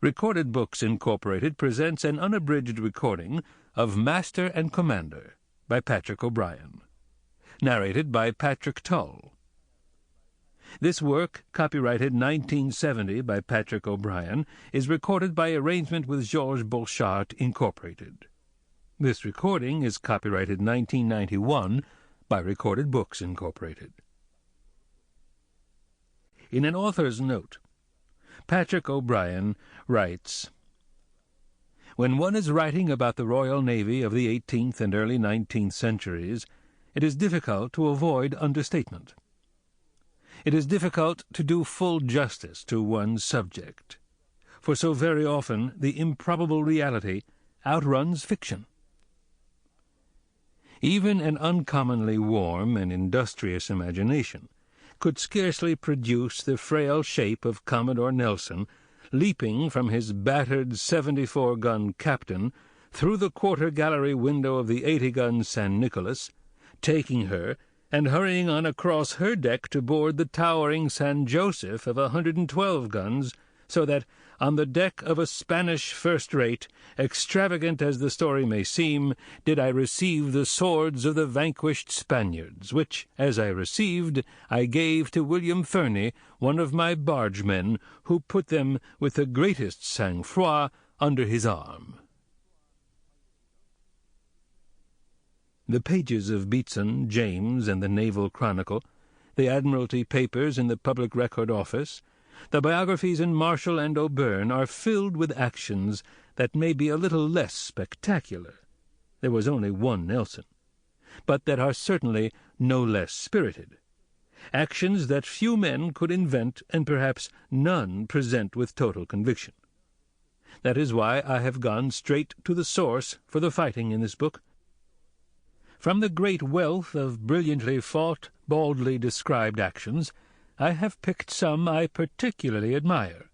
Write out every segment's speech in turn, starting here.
Recorded Books Incorporated presents an unabridged recording of Master and Commander by Patrick O'Brien, narrated by Patrick Tull. This work, copyrighted 1970 by Patrick O'Brien, is recorded by arrangement with Georges Borchardt, Incorporated. This recording is copyrighted 1991 by Recorded Books Incorporated. In an author's note, Patrick O'Brien writes, "When one is writing about the Royal Navy of the 18th and early 19th centuries, it is difficult to avoid understatement. It is difficult to do full justice to one's subject, for so very often the improbable reality outruns fiction. Even an uncommonly warm and industrious imagination could scarcely produce the frail shape of Commodore Nelson leaping from his battered 74-gun Captain through the quarter-gallery window of the 80-gun San Nicolas, taking her and hurrying on across her deck to board the towering San Joseph of 112 guns, so that, on the deck of a Spanish first-rate, extravagant as the story may seem, did I receive the swords of the vanquished Spaniards, which, as I received, I gave to William Ferny, one of my bargemen, who put them with the greatest sang-froid under his arm." The pages of Beatson, James, and the Naval Chronicle, the Admiralty papers in the Public Record Office, the biographies in Marshall and O'Byrne are filled with actions that may be a little less spectacular. There was only one Nelson, but that are certainly no less spirited. Actions that few men could invent and perhaps none present with total conviction. That is why I have gone straight to the source for the fighting in this book. From the great wealth of brilliantly fought, baldly described actions, I have picked some I particularly admire,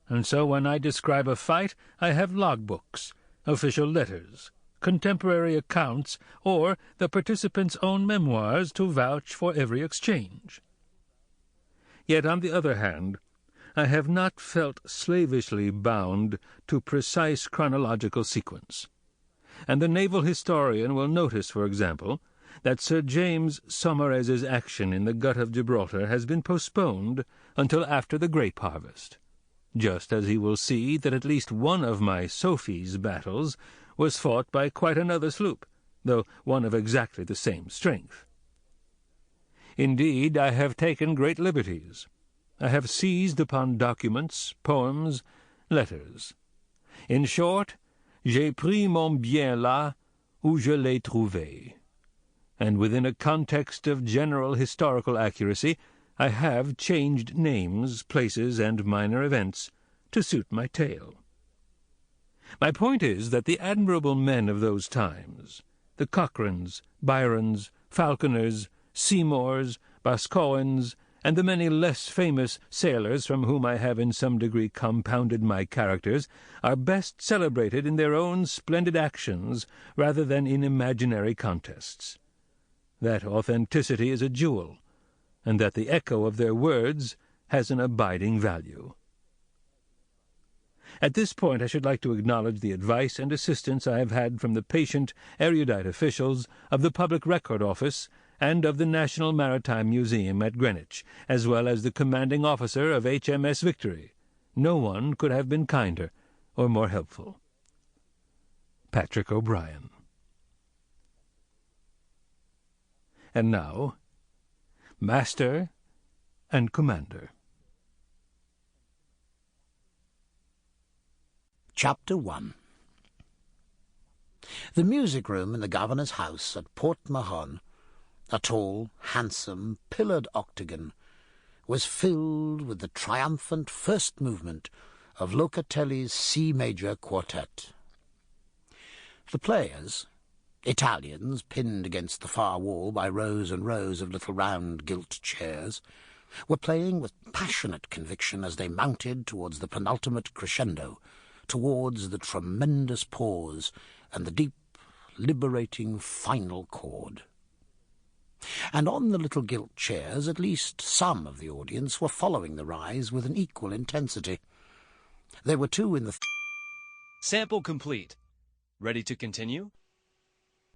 and so when I describe a fight I have logbooks, official letters, contemporary accounts, or the participants' own memoirs to vouch for every exchange. Yet, on the other hand, I have not felt slavishly bound to precise chronological sequence, and the naval historian will notice, for example, that Sir James Saumarez's action in the Gut of Gibraltar has been postponed until after the grape harvest, just as he will see that at least one of my Sophie's battles was fought by quite another sloop, though one of exactly the same strength. Indeed, I have taken great liberties. I have seized upon documents, poems, letters. In short, j'ai pris mon bien là où je l'ai trouvé. And within a context of general historical accuracy, I have changed names, places, and minor events to suit my tale. My point is that the admirable men of those times, the Cochranes, Byrons, Falconers, Seymours, Boscawens, and the many less famous sailors from whom I have in some degree compounded my characters, are best celebrated in their own splendid actions rather than in imaginary contests. That authenticity is a jewel, and that the echo of their words has an abiding value. At this point I should like to acknowledge the advice and assistance I have had from the patient, erudite officials of the Public Record Office and of the National Maritime Museum at Greenwich, as well as the commanding officer of H.M.S. Victory. No one could have been kinder or more helpful. Patrick O'Brien. And now, Master and Commander. Chapter 1. The music room in the governor's house at Port Mahon, a tall, handsome, pillared octagon, was filled with the triumphant first movement of Locatelli's C major quartet. The players, Italians pinned against the far wall by rows and rows of little round gilt chairs, were playing with passionate conviction as they mounted towards the penultimate crescendo, towards the tremendous pause and the deep, liberating final chord. And on the little gilt chairs at least some of the audience were following the rise with an equal intensity. There were two in the... Sample complete. Ready to continue?